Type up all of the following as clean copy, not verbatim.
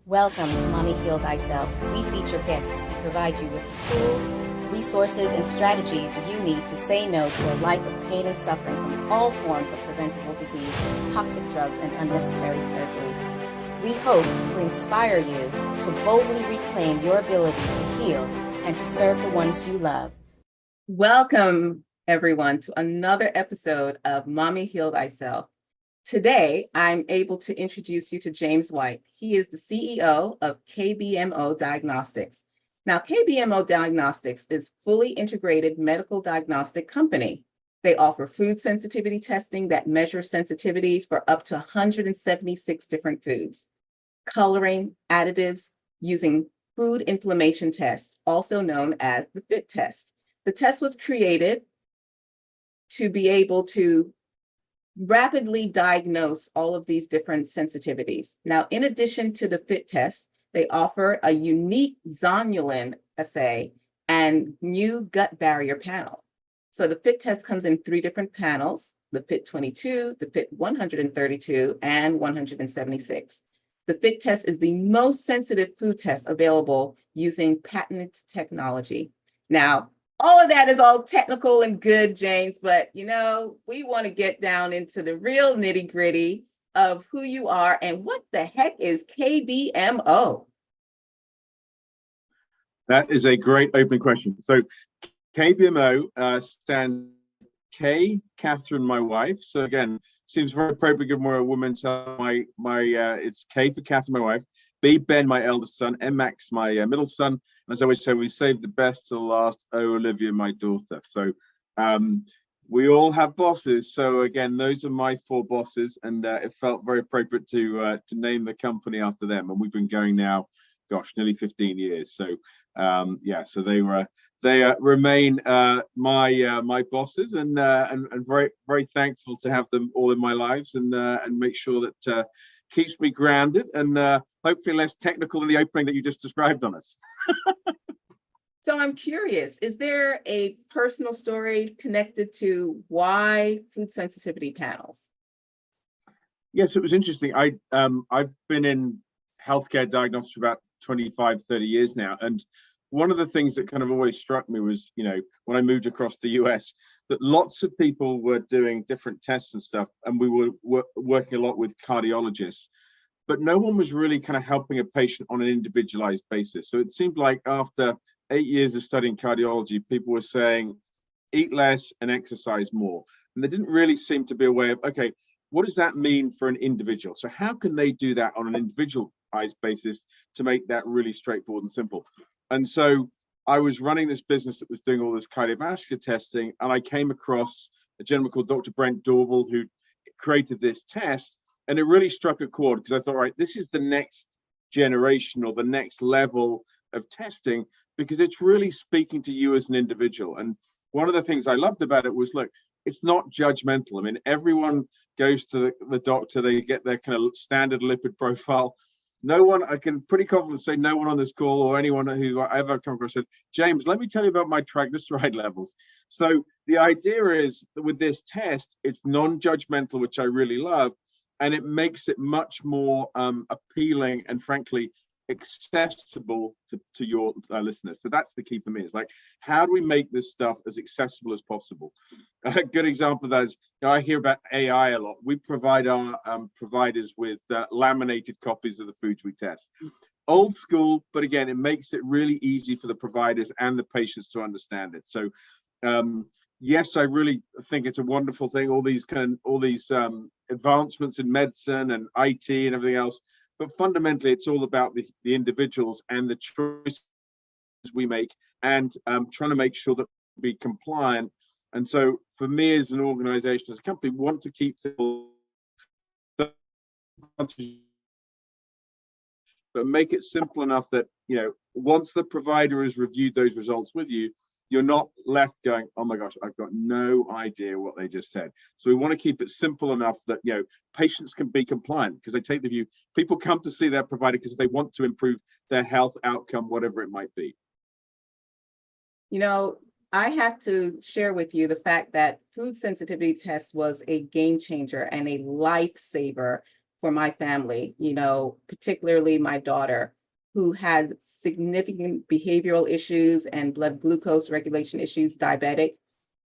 Welcome to Mommy Heal Thyself. We feature guests who provide you with the tools, resources, and strategies you need to say no to a life of pain and suffering from all forms of preventable disease, toxic drugs, and unnecessary surgeries. We hope to inspire you to boldly reclaim your ability to heal and to serve the ones you love. Welcome, everyone, to another episode of Mommy Heal Thyself. Today, I'm able to introduce you to James White. He is the CEO of KBMO Diagnostics. Now, KBMO Diagnostics is a fully integrated medical diagnostic company. They offer food sensitivity testing that measures sensitivities for up to 176 different foods, coloring, additives, using food inflammation tests, also known as the FIT test. The test was created to be able to rapidly diagnose all of these different sensitivities. Now, in addition to the FIT test, they offer a unique Zonulin assay and new gut barrier panel. So the FIT test comes in 3 different panels, the FIT 22, the FIT 132, and 176. The FIT test is the most sensitive food test available using patented technology. Now, all of that is all technical and good, James, but we want to get down into the real nitty gritty of who you are and what the heck is KBMO? That is a great opening question. So KBMO stands K, Catherine, my wife. So again, seems very appropriate given we're a woman. So it's K for Catherine, my wife. B, Ben, my eldest son. M, Max, my middle son. And as I always say, we save the best to the last. O, Olivia, my daughter. So we all have bosses. So again, those are my 4 bosses, and it felt very appropriate to name the company after them. And we've been going now, gosh, nearly 15 years. So so they remain my bosses, and very, very thankful to have them all in my lives, and make sure that keeps me grounded and hopefully less technical than the opening that you just described on us. So I'm curious, is there a personal story connected to why food sensitivity panels? Yes, it was interesting. I've been in healthcare diagnostics for about 25, 30 years now. And one of the things that kind of always struck me was, when I moved across the US, that lots of people were doing different tests and stuff. And we were working a lot with cardiologists, but no one was really kind of helping a patient on an individualized basis. So it seemed like after 8 years of studying cardiology, people were saying, eat less and exercise more. And there didn't really seem to be a way of, okay, what does that mean for an individual? So how can they do that on an individualized basis to make that really straightforward and simple? And so I was running this business that was doing all this cardiovascular testing, and I came across a gentleman called Dr. Brent Dorval, who created this test, and it really struck a chord because I thought, right, this is the next generation or the next level of testing, because it's really speaking to you as an individual. And one of the things I loved about it was, look, it's not judgmental. I mean, everyone goes to the doctor, they get their kind of standard lipid profile. No one, I can pretty confidently say no one on this call or anyone who I ever come across said, James, let me tell you about my triglyceride levels. So the idea is that with this test, it's non-judgmental, which I really love, and it makes it much more appealing and frankly accessible to your listeners. So that's the key for me. It's like, how do we make this stuff as accessible as possible? A good example of that is, I hear about AI a lot. We provide our providers with laminated copies of the foods we test. Old school, but again, it makes it really easy for the providers and the patients to understand it. So yes, I really think it's a wonderful thing, all these advancements in medicine and IT and everything else. But fundamentally, it's all about the individuals and the choices we make, and trying to make sure that we be compliant. And so for me as an organization, as a company, we want to keep people, but make it simple enough that, once the provider has reviewed those results with you, you're not left going, oh my gosh, I've got no idea what they just said. So we want to keep it simple enough that, patients can be compliant, because I take the view, people come to see their provider because they want to improve their health outcome, whatever it might be. I have to share with you the fact that food sensitivity test was a game changer and a lifesaver for my family, particularly my daughter, who had significant behavioral issues and blood glucose regulation issues, diabetic.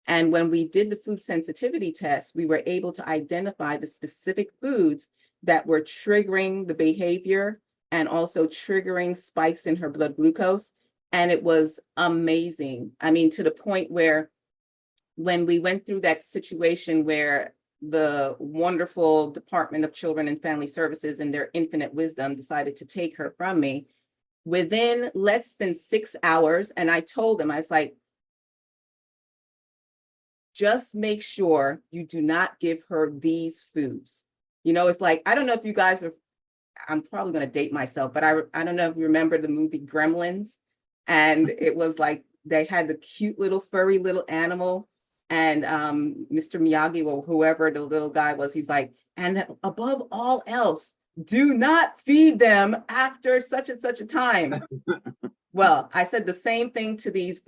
And when we did the food sensitivity test, we were able to identify the specific foods that were triggering the behavior and also triggering spikes in her blood glucose. And it was amazing. I mean, to the point where when we went through that situation where the wonderful Department of Children and Family Services, in their infinite wisdom, decided to take her from me, within less than 6 hours, and I told them, I was like, just make sure you do not give her these foods. It's like, I don't know if you guys are, I'm probably going to date myself, but I don't know if you remember the movie Gremlins. And it was like, they had the cute little furry little animal. And Mr. Miyagi, or whoever the little guy was, he's like, and above all else, do not feed them after such and such a time. Well, I said the same thing to these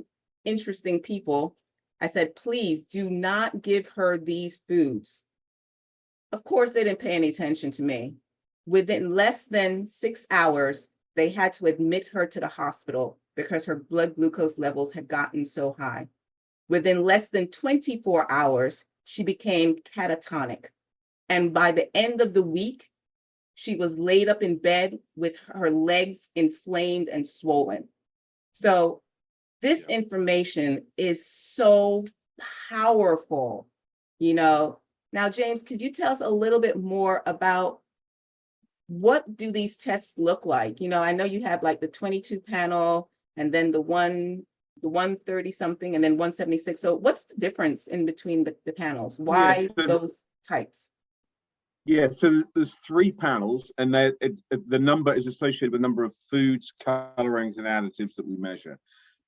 interesting people. I said, please do not give her these foods. Of course, they didn't pay any attention to me. Within less than 6 hours, they had to admit her to the hospital because her blood glucose levels had gotten so high. Within less than 24 hours, she became catatonic. And by the end of the week, she was laid up in bed with her legs inflamed and swollen. So this information is so powerful, Now, James, could you tell us a little bit more about what do these tests look like? I know you have like the 22 panel and then the 130 something and then 176. So what's the difference in between the panels? Why those types? Yeah, so there's 3 panels, and the number is associated with the number of foods, colorings, and additives that we measure.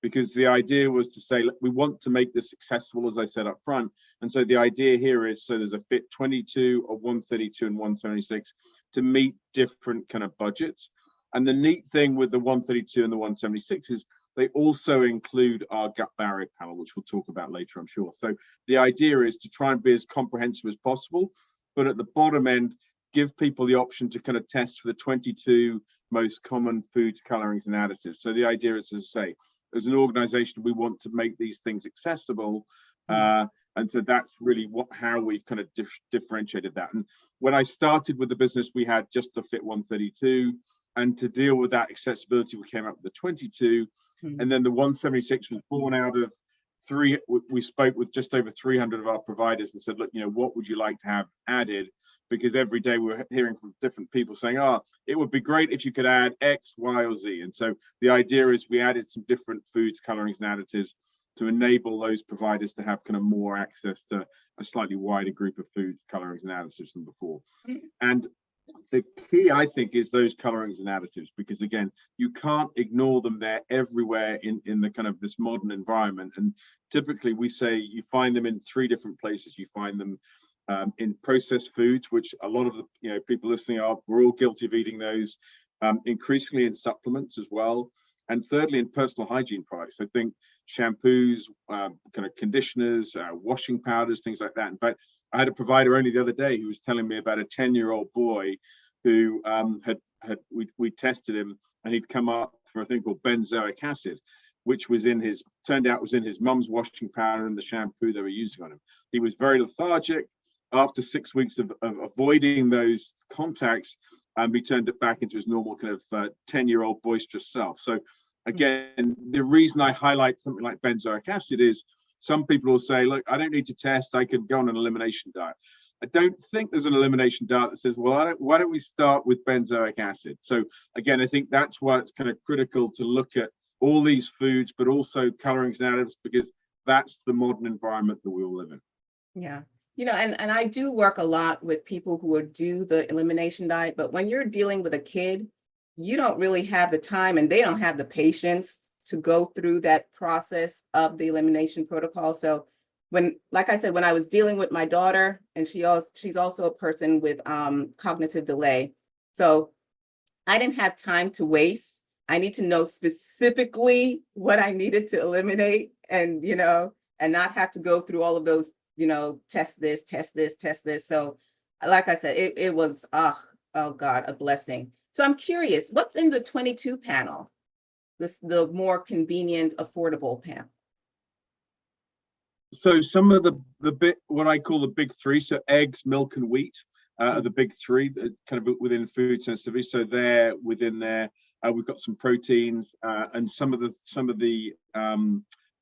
Because the idea was to say, look, we want to make this accessible, as I said up front. And so the idea here is, so there's a fit 22, a 132, and 176 to meet different kind of budgets. And the neat thing with the 132 and the 176 is they also include our gut barrier panel, which we'll talk about later, I'm sure. So the idea is to try and be as comprehensive as possible, but at the bottom end, give people the option to kind of test for the 22 most common foods, colorings, and additives. So the idea is, as I say, as an organization, we want to make these things accessible. And so that's really how we've kind of differentiated that. And when I started with the business, we had just the Fit 132. And to deal with that accessibility, we came up with the 22. And then the 176 was born out of we spoke with just over 300 of our providers and said, look, what would you like to have added? Because every day we're hearing from different people saying, it would be great if you could add X, Y, or Z. And so the idea is we added some different foods, colorings, and additives to enable those providers to have kind of more access to a slightly wider group of foods, colorings, and additives than before. And the key, I think, is those colorings and additives, because again, you can't ignore them. They're everywhere in the kind of this modern environment. And typically we say you find them in 3 different places. You find them in processed foods, which a lot of the people listening we're all guilty of eating those, increasingly in supplements as well. And thirdly, in personal hygiene products. I think shampoos, kind of conditioners, washing powders, things like that. In fact, I had a provider only the other day who was telling me about a 10-year-old boy who we tested him, and he'd come up for a thing called benzoic acid, which was turned out was in his mum's washing powder and the shampoo they were using on him. He was very lethargic. After 6 weeks of avoiding those contacts, he turned it back into his normal kind of 10-year-old boisterous self. So again, the reason I highlight something like benzoic acid is some people will say, look, I don't need to test, I can go on an elimination diet. I don't think there's an elimination diet that says, well, why don't we start with benzoic acid? So again, I think that's why it's kind of critical to look at all these foods, but also colorings and additives, because that's the modern environment that we all live in. Yeah. And I do work a lot with people who do the elimination diet, but when you're dealing with a kid, you don't really have the time and they don't have the patience to go through that process of the elimination protocol. So like I said, when I was dealing with my daughter, and she's also a person with cognitive delay. So I didn't have time to waste. I need to know specifically what I needed to eliminate and not have to go through all of those, test this. So like I said, it was, Oh God, a blessing. So I'm curious, what's in the 22 panel? The more convenient, affordable panel. So some of the bit, what I call the big three, so eggs, milk, and wheat, are the big three that kind of within food sensitivity. So they're within there. We've got some proteins and some of the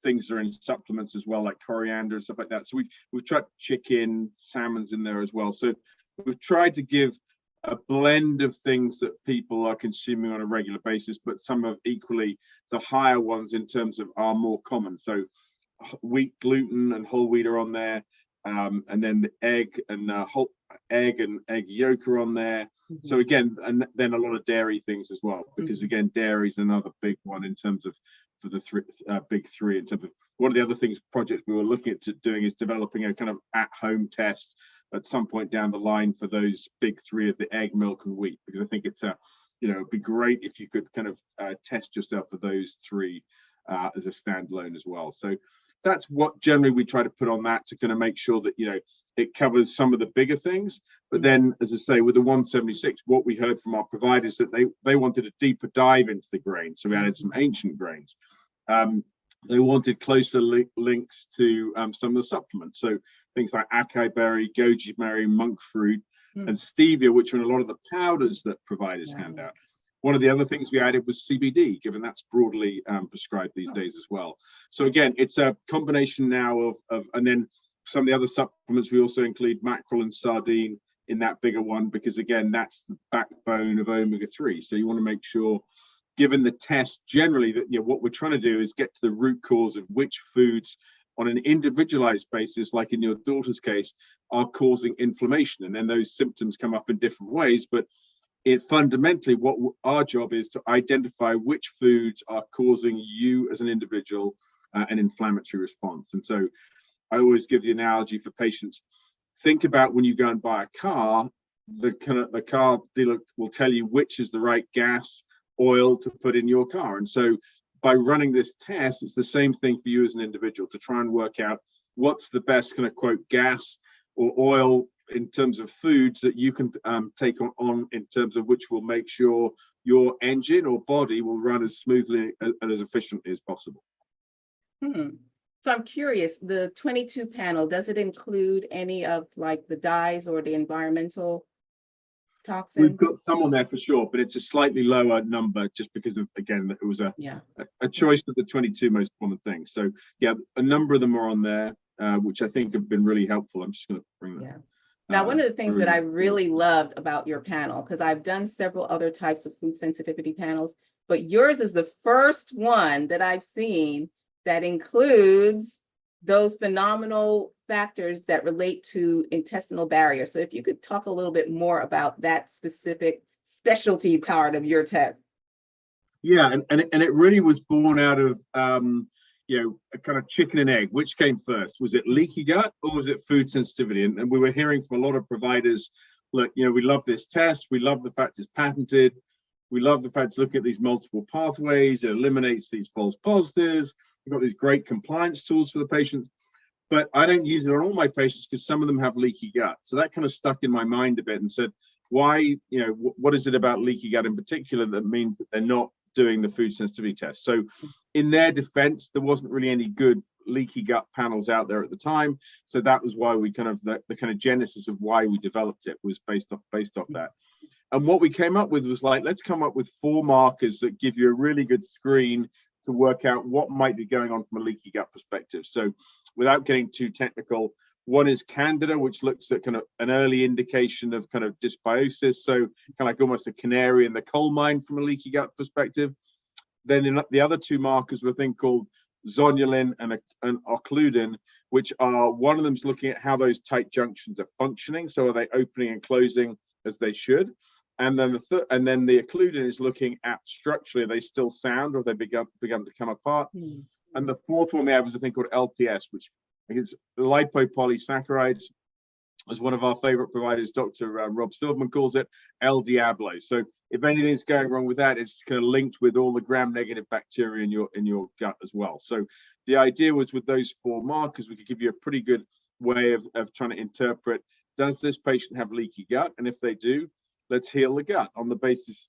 things that are in supplements as well, like coriander and stuff like that. So we've tried chicken, salmon's in there as well. So we've tried to give a blend of things that people are consuming on a regular basis, but some of equally the higher ones in terms of are more common. So wheat, gluten, and whole wheat are on there, and then the egg and egg yolk are on there. Mm-hmm. So again, and then a lot of dairy things as well, because again, dairy is another big one in terms of for the big three. In terms of one of the other things projects we were looking at doing is developing a kind of at-home test at some point down the line for those big three of the egg, milk, and wheat, because I think it's it'd be great if you could kind of test yourself for those three as a standalone as well. So that's what generally we try to put on that, to kind of make sure that it covers some of the bigger things. But then, as I say, with the 176, what we heard from our providers that they wanted a deeper dive into the grain. So we added some ancient grains. They wanted closer links to some of the supplements. So things like acai berry, goji berry, monk fruit, and stevia, which are in a lot of the powders that providers hand out. One of the other things we added was CBD, given that's broadly prescribed these days as well. So again, it's a combination now of, and then some of the other supplements, we also include mackerel and sardine in that bigger one, because again, that's the backbone of omega-3. So you want to make sure, given the test generally, that what we're trying to do is get to the root cause of which foods on an individualized basis, like in your daughter's case, are causing inflammation. And then those symptoms come up in different ways, but it fundamentally, what our job is to identify which foods are causing you as an individual an inflammatory response. And so I always give the analogy for patients: think about when you go and buy a car, the car dealer will tell you which is the right gas, oil to put in your car. And so by running this test, it's the same thing for you as an individual, to try and work out what's the best kind of quote gas or oil in terms of foods that you can take on in terms of which will make sure your engine or body will run as smoothly and as efficiently as possible. So I'm curious, the 22 panel, does it include any of like the dyes or the environmental toxins? We've got some on there for sure, but it's a slightly lower number just because of, again, it was a choice of the 22 most common things. So yeah, a number of them are on there, which I think have been really helpful. I'm just going to bring that. Yeah. Now, one of the things that I really loved about your panel, because I've done several other types of food sensitivity panels, but yours is the first one that I've seen that includes those phenomenal factors that relate to intestinal barrier. So if you could talk a little bit more about that specific specialty part of your test. Yeah, and it really was born out of a kind of chicken and egg. Which came first? Was it leaky gut or was it food sensitivity? And we were hearing from a lot of providers, look, we love this test. We love the fact it's patented. We love the fact it's looking at these multiple pathways. It eliminates these false positives. We've got these great compliance tools for the patients, but I don't use it on all my patients because some of them have leaky gut. So that kind of stuck in my mind a bit and said, why, what is it about leaky gut in particular that means that they're not doing the food sensitivity test? So in their defense, there wasn't really any good leaky gut panels out there at the time. So that was why we kind of, the kind of genesis of why we developed it was based off that. And what we came up with was like, let's come up with 4 markers that give you a really good screen to work out what might be going on from a leaky gut perspective. So without getting too technical, one is Candida, which looks at kind of an early indication of kind of dysbiosis. So kind of like almost a canary in the coal mine from a leaky gut perspective. Then in the other 2 markers were a thing called Zonulin and occludin, which are, one of them's looking at how those tight junctions are functioning. So are they opening and closing as they should? And then the occludin is looking at structurally, are they still sound or have they begun to come apart? And the 4th one we had was a thing called LPS, which is lipopolysaccharides, as one of our favorite providers, Dr. Rob Silverman, calls it, El Diablo. So if anything's going wrong with that, it's kind of linked with all the gram-negative bacteria in your gut as well. So the idea was, with those 4 markers, we could give you a pretty good way of trying to interpret, does this patient have leaky gut? And if they do, let's heal the gut on the basis,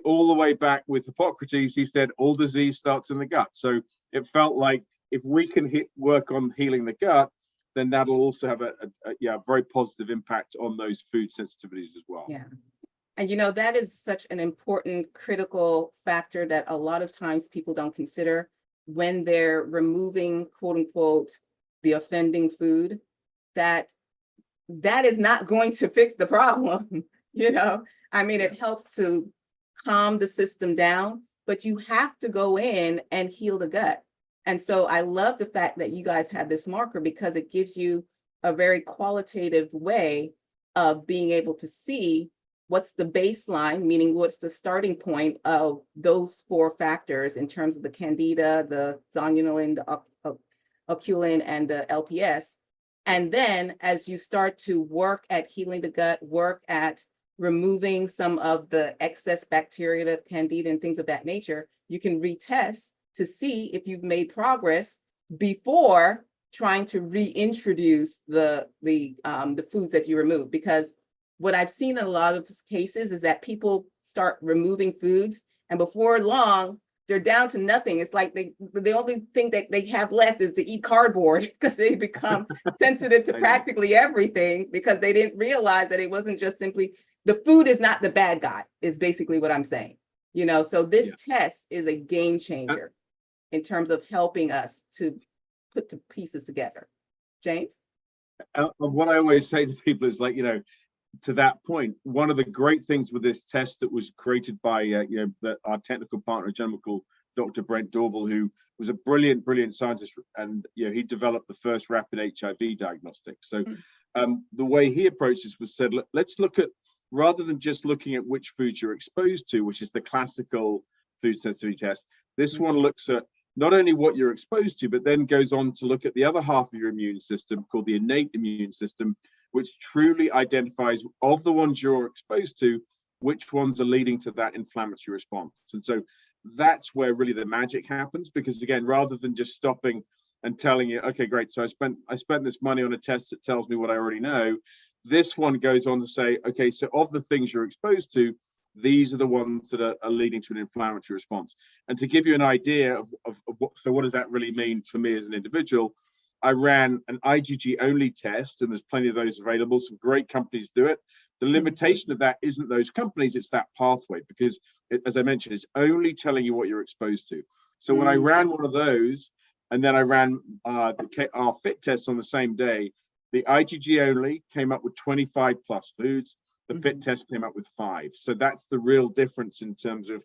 all the way back with Hippocrates, he said all disease starts in the gut. So it felt like if we can work on healing the gut, then that'll also have a very positive impact on those food sensitivities as well. Yeah. And that is such an important critical factor that a lot of times people don't consider when they're removing, quote unquote, the offending food, that is not going to fix the problem. I mean, it helps to calm the system down, but you have to go in and heal the gut. And so I love the fact that you guys have this marker, because it gives you a very qualitative way of being able to see what's the baseline, meaning what's the starting point of those 4 factors in terms of the candida, the zonulin, the oculin, and the LPS. And then as you start to work at healing the gut, work at removing some of the excess bacteria, the candida and things of that nature, you can retest to see if you've made progress before trying to reintroduce the foods that you remove. Because what I've seen in a lot of cases is that people start removing foods, and before long, they're down to nothing. It's like the only thing that they have left is to eat cardboard, because they become sensitive to practically everything, because they didn't realize that it wasn't just simply, the food is not the bad guy, is basically what I'm saying. So this test is a game changer in terms of helping us to put the pieces together. James? What I always say to people is, like, to that point, one of the great things with this test that was created by our technical partner, a gentleman called Dr. Brent Dorval, who was a brilliant scientist, and he developed the first rapid HIV diagnostic. So the way he approached this was said, let's look at, rather than just looking at which foods you're exposed to, which is the classical food sensitivity test, this one looks at not only what you're exposed to, but then goes on to look at the other half of your immune system, called the innate immune system, which truly identifies, of the ones you're exposed to, which ones are leading to that inflammatory response. And so that's where really the magic happens, because again, rather than just stopping and telling you, okay, great, so I spent this money on a test that tells me what I already know, this one goes on to say, okay, so of the things you're exposed to, these are the ones that are leading to an inflammatory response. And to give you an idea of what does that really mean for me as an individual, I ran an IgG only test, and there's plenty of those available. Some great companies do it. The limitation of that isn't those companies, it's that pathway, because as I mentioned, it's only telling you what you're exposed to. So when I ran one of those, and then I ran our fit test on the same day, the IgG only came up with 25 plus foods. The fit test came up with 5. So that's the real difference in terms of,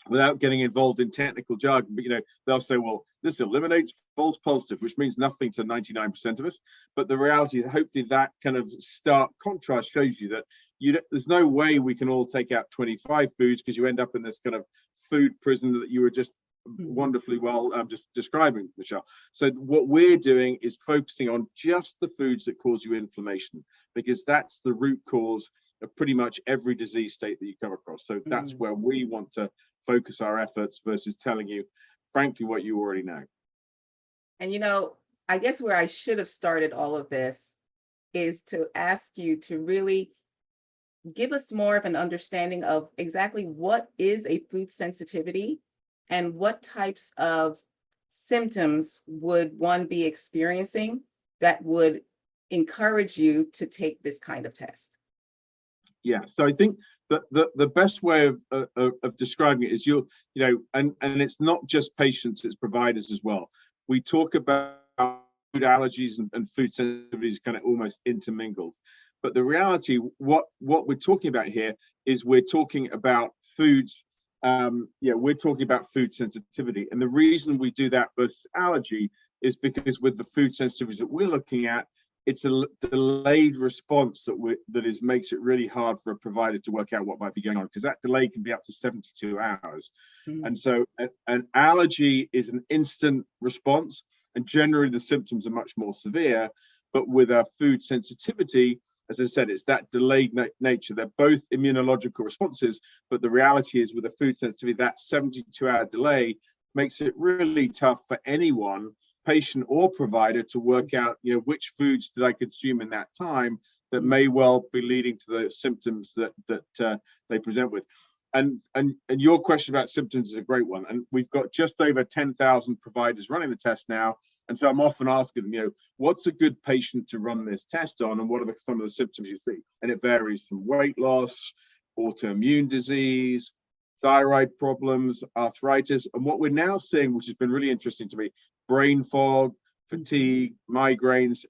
without getting involved in technical jargon, but they'll say, well, this eliminates false positive, which means nothing to 99% of us. But the reality, hopefully that kind of stark contrast shows you that there's no way we can all take out 25 foods, because you end up in this kind of food prison that you were just wonderfully well just describing, Michelle. So what we're doing is focusing on just the foods that cause you inflammation, because that's the root cause of pretty much every disease state that you come across. So that's where we want to focus our efforts, versus telling you, frankly, what you already know. And I guess where I should have started all of this is to ask you to really give us more of an understanding of exactly what is a food sensitivity, and what types of symptoms would one be experiencing that would encourage you to take this kind of test. Yeah, so I think that the best way of describing it is and it's not just patients, it's providers as well. We talk about food allergies and food sensitivities kind of almost intermingled, but the reality, what we're talking about here is we're talking about foods. We're talking about food sensitivity, and the reason we do that versus allergy is because with the food sensitivities that we're looking at, it's a delayed response that makes it really hard for a provider to work out what might be going on, because that delay can be up to 72 hours. And so an allergy is an instant response, and generally the symptoms are much more severe. But with a food sensitivity, as I said, it's that delayed nature. They're both immunological responses, but the reality is with a food sensitivity, that 72-hour delay makes it really tough for anyone, patient or provider, to work out, which foods did I consume in that time that may well be leading to the symptoms that they present with. And your question about symptoms is a great one. And we've got just over 10,000 providers running the test now. And so I'm often asking them, what's a good patient to run this test on, and what are some of the symptoms you see? And it varies from weight loss, autoimmune disease, thyroid problems, arthritis. And what we're now seeing, which has been really interesting to me, brain fog, fatigue, migraines,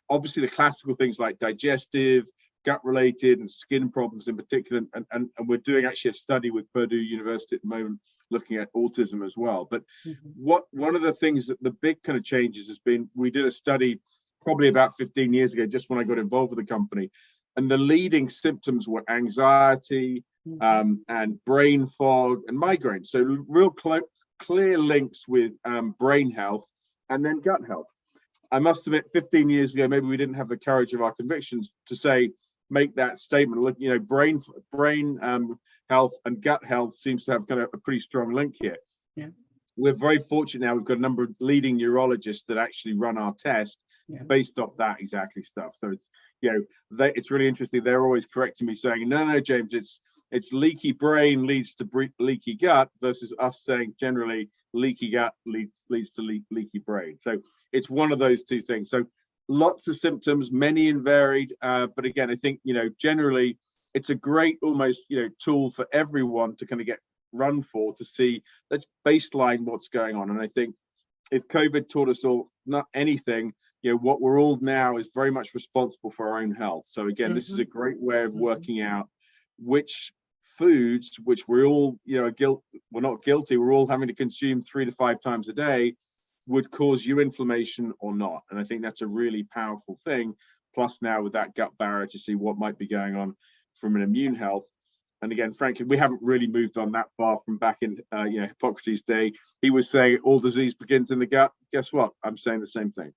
obviously the classical things like digestive, gut-related, and skin problems in particular. And we're doing actually a study with Purdue University at the moment looking at autism as well. But one of the things that the big kind of changes has been, we did a study probably about 15 years ago, just when I got involved with the company, and the leading symptoms were anxiety, and brain fog and migraine. So real clear links with brain health and then gut health. I must admit, 15 years ago, maybe we didn't have the courage of our convictions to make that statement. Look, brain health and gut health seems to have kind of a pretty strong link here. Yeah. We're very fortunate now. We've got a number of leading neurologists that actually run our test based off that exactly stuff. So it's really interesting. They're always correcting me, saying, no, James, it's leaky brain leads to leaky gut, versus us saying generally leaky gut leads to leaky brain. So it's one of those two things. So lots of symptoms, many and varied. But again, I think, generally it's a great almost, tool for everyone to kind of get run for, to see, let's baseline what's going on. And I think if COVID taught us all not anything, what we're all now is very much responsible for our own health. So again, this is a great way of working out which foods, which we're all, we're not guilty, we're all having to consume 3 to 5 times a day, would cause you inflammation or not. And I think that's a really powerful thing. Plus now with that gut barrier to see what might be going on from an immune health. And again, frankly, we haven't really moved on that far from back in, Hippocrates' day. He was saying all disease begins in the gut. Guess what? I'm saying the same thing.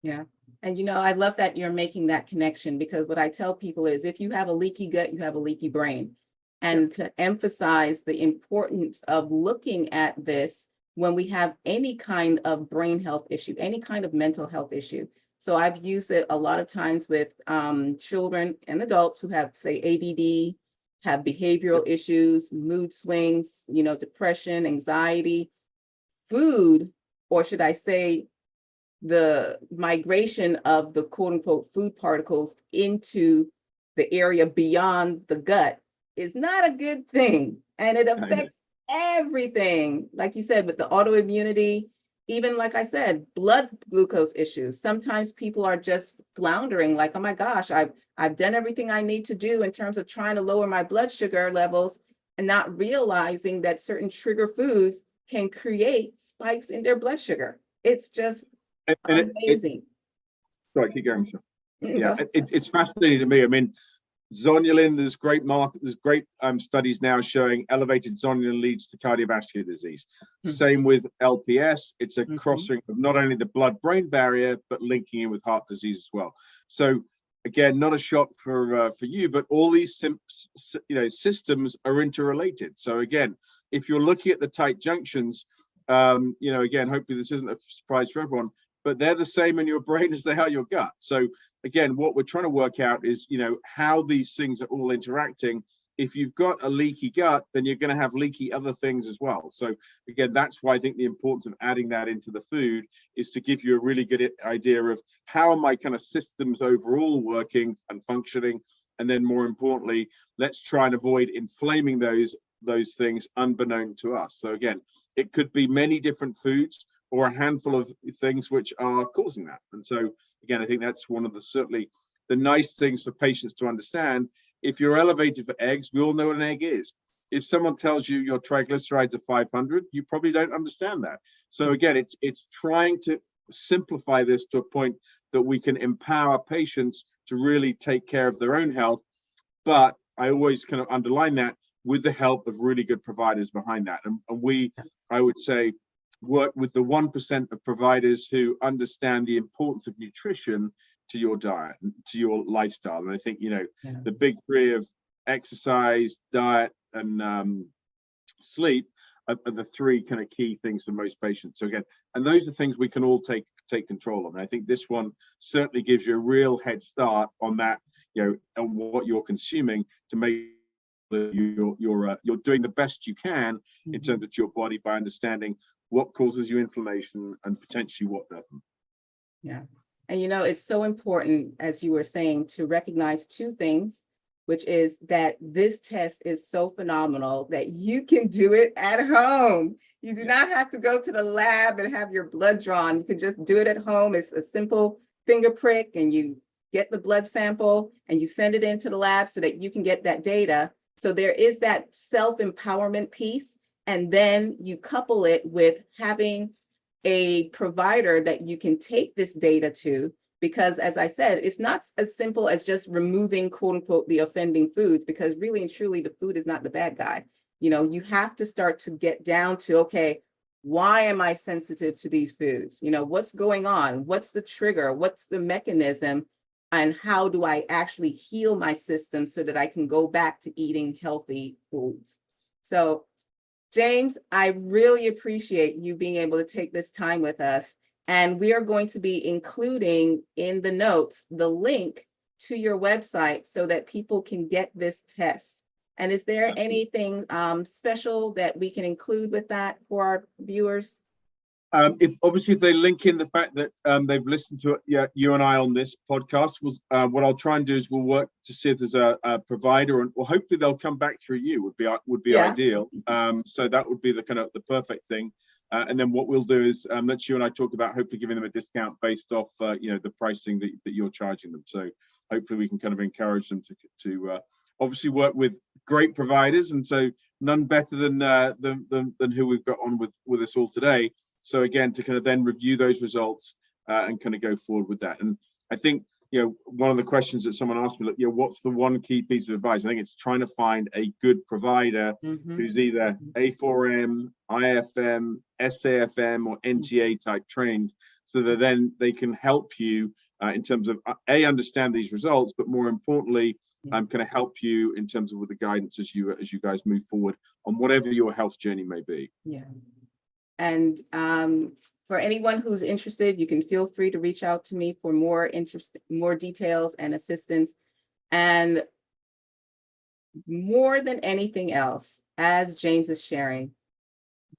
Yeah. And, I love that you're making that connection, because what I tell people is, if you have a leaky gut, you have a leaky brain. And to emphasize the importance of looking at this when we have any kind of brain health issue, any kind of mental health issue. So I've used it a lot of times with children and adults who have, say, ADD, have behavioral issues, mood swings, depression, anxiety. Food, or should I say, the migration of the quote unquote food particles into the area beyond the gut is not a good thing. And it affects everything. Like you said, with the autoimmunity, even like I said, blood glucose issues. Sometimes people are just floundering, like, oh my gosh, I've done everything I need to do in terms of trying to lower my blood sugar levels, and not realizing that certain trigger foods can create spikes in their blood sugra. It's just amazing. Sorry, keep going, Michelle. Yeah, it's fascinating to me. I mean, Zonulin, there's great studies now showing elevated zonulin leads to cardiovascular disease. Same with LPS. It's a crossing of not only the blood-brain barrier, but linking in with heart disease as well. So again, not a shock for you, but all these systems are interrelated. So again, if you're looking at the tight junctions, again, hopefully this isn't a surprise for everyone, but they're the same in your brain as they are your gut. So again, what we're trying to work out is, how these things are all interacting. If you've got a leaky gut, then you're going to have leaky other things as well. So again, that's why I think the importance of adding that into the food is to give you a really good idea of how are my kind of systems overall working and functioning. And then more importantly, let's try and avoid inflaming those things unbeknown to us. So again, it could be many different foods or a handful of things which are causing that. And so again, I think that's one of certainly the nice things for patients to understand. If you're elevated for eggs, we all know what an egg is. If someone tells you your triglycerides are 500, you probably don't understand that. So again, it's trying to simplify this to a point that we can empower patients to really take care of their own health. But I always kind of underline that with the help of really good providers behind that. And we, I would say, work with the 1% of providers who understand the importance of nutrition to your diet, to your lifestyle. And I think, the big three of exercise, diet, and sleep are the three kind of key things for most patients. So again, and those are things we can all take control of. And I think this one certainly gives you a real head start on that. and what you're consuming to make that you're doing the best you can in terms of your body by understanding what causes you inflammation and potentially what doesn't. Yeah. And it's so important, as you were saying, to recognize two things, which is that this test is so phenomenal that you can do it at home. You do not have to go to the lab and have your blood drawn. You can just do it at home. It's a simple finger prick, and you get the blood sample and you send it into the lab so that you can get that data. So there is that self-empowerment piece. And then you couple it with having a provider that you can take this data to, because as I said, it's not as simple as just removing, quote unquote, the offending foods, because really and truly the food is not the bad guy. You have to start to get down to, okay, why am I sensitive to these foods? What's going on? What's the trigger? What's the mechanism? And how do I actually heal my system so that I can go back to eating healthy foods? So James, I really appreciate you being able to take this time with us. And we are going to be including in the notes the link to your website so that people can get this test. And is there anything special that we can include with that for our viewers? If they link in the fact that they've listened to you and I on this podcast, what I'll try and do is we'll work to see if there's a provider, and hopefully they'll come back through you would be ideal. So that would be the perfect thing. And then what we'll do is let you and I talk about hopefully giving them a discount based off the pricing that you're charging them. So hopefully we can kind of encourage them to obviously work with great providers, and so none better than who we've got on with us all today. So again, to kind of then review those results and kind of go forward with that. And I think, one of the questions that someone asked me, what's the one key piece of advice? I think it's trying to find a good provider who's either A4M, IFM, SAFM, or NTA type trained, so that then they can help you in terms of understand these results, but more importantly, kind of help you in terms of with the guidance as you guys move forward on whatever your health journey may be. Yeah. And for anyone who's interested, you can feel free to reach out to me for more details and assistance. And more than anything else, as James is sharing,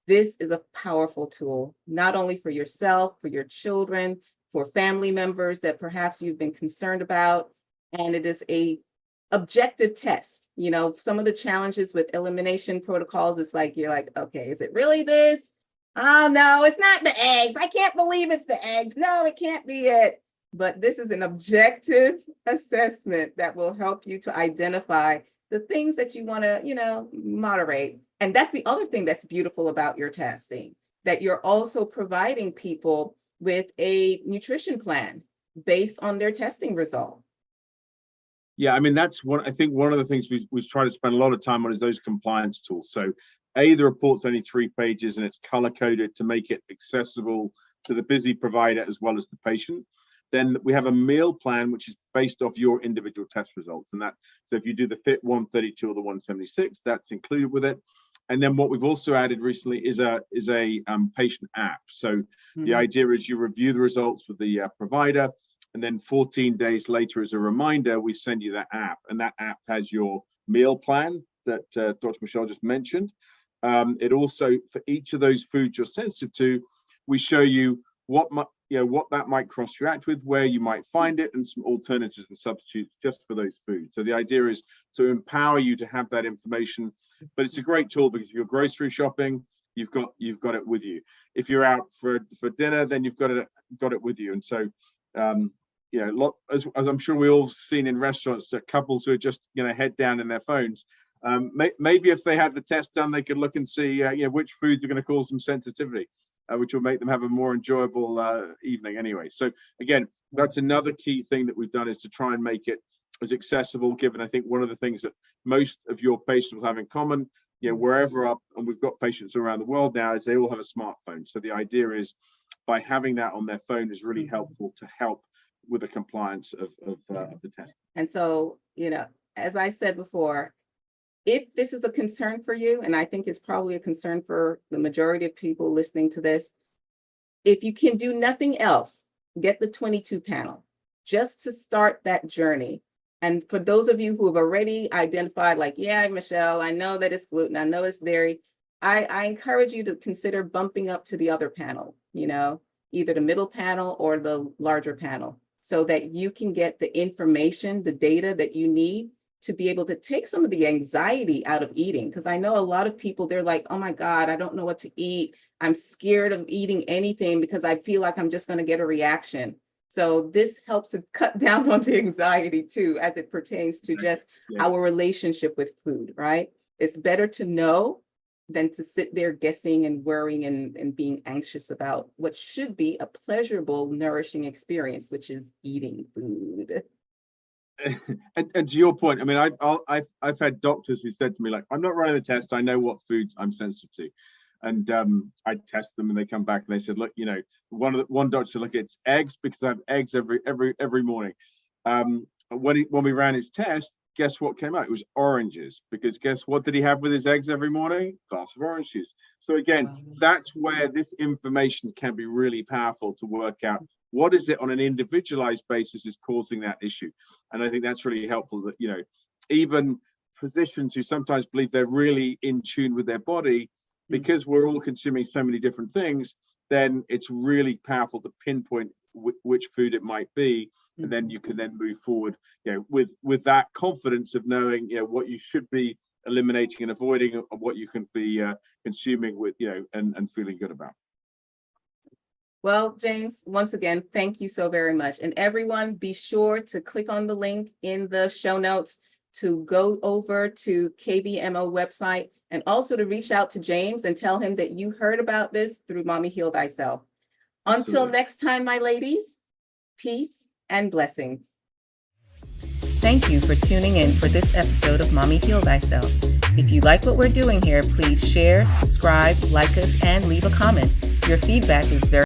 this is a powerful tool, not only for yourself, for your children, for family members that perhaps you've been concerned about. And it is a objective test. Some of the challenges with elimination protocols, it's like, you're like, okay, is it really this? Oh, no, it's not the eggs. I can't believe it's the eggs. No, it can't be it. But this is an objective assessment that will help you to identify the things that you want to, moderate. And that's the other thing that's beautiful about your testing, that you're also providing people with a nutrition plan based on their testing result. Yeah, I mean, that's one of the things we try to spend a lot of time on is those compliance tools. So the report's only 3 pages and it's color coded to make it accessible to the busy provider as well as the patient. Then we have a meal plan, which is based off your individual test results. And so if you do the Fit 132 or the 176, that's included with it. And then what we've also added recently is a patient app. So the idea is you review the results with the provider, and then 14 days later, as a reminder, we send you that app. And that app has your meal plan that Dr. Michelle just mentioned. It also, for each of those foods you're sensitive to, we show you what that might cross-react with, where you might find it, and some alternatives and substitutes just for those foods. So the idea is to empower you to have that information. But it's a great tool because if you're grocery shopping, you've got it with you. If you're out for dinner, then you've got it with you. And so as I'm sure we all seen in restaurants, couples who are just head down in their phones. Maybe if they had the test done, they could look and see which foods are going to cause them sensitivity, which will make them have a more enjoyable evening anyway. So again, that's another key thing that we've done, is to try and make it as accessible, given I think one of the things that most of your patients will have in common, wherever up, and we've got patients around the world now, is they all have a smartphone. So the idea is by having that on their phone is really helpful to help with the compliance of the test. And so, as I said before, if this is a concern for you, and I think it's probably a concern for the majority of people listening to this, if you can do nothing else, get the 22 panel just to start that journey. And for those of you who have already identified, like, yeah, Michelle, I know that it's gluten, I know it's dairy, I encourage you to consider bumping up to the other panel, either the middle panel or the larger panel, so that you can get the information, the data that you need to be able to take some of the anxiety out of eating. Because I know a lot of people, they're like, oh my God, I don't know what to eat. I'm scared of eating anything because I feel like I'm just going to get a reaction. So this helps to cut down on the anxiety too, as it pertains to just our relationship with food, right? It's better to know than to sit there guessing and worrying and being anxious about what should be a pleasurable, nourishing experience, which is eating food. And to your point, I mean, I've had doctors who said to me, like, I'm not running the test, I know what foods I'm sensitive to. And I test them and they come back and they said, look, one doctor said, look, it's eggs because I have eggs every morning. When we ran his test, guess what came out? It was oranges, because guess what did he have with his eggs every morning? Glass of orange juice. So again, that's where this information can be really powerful to work out what is it on an individualized basis is causing that issue. And I think that's really helpful that, even physicians who sometimes believe they're really in tune with their body, because we're all consuming so many different things, then it's really powerful to pinpoint which food it might be. And then you can then move forward, with that confidence of knowing, what you should be eliminating and avoiding, of what you can be consuming with, and feeling good about. Well, James, once again, thank you so very much. And everyone, be sure to click on the link in the show notes to go over to KBMO website, and also to reach out to James and tell him that you heard about this through Mommy Heal Thyself. Until next time, my ladies, peace and blessings. Thank you for tuning in for this episode of Mommy Heal Thyself. If you like what we're doing here, please share, subscribe, like us, and leave a comment. Your feedback is very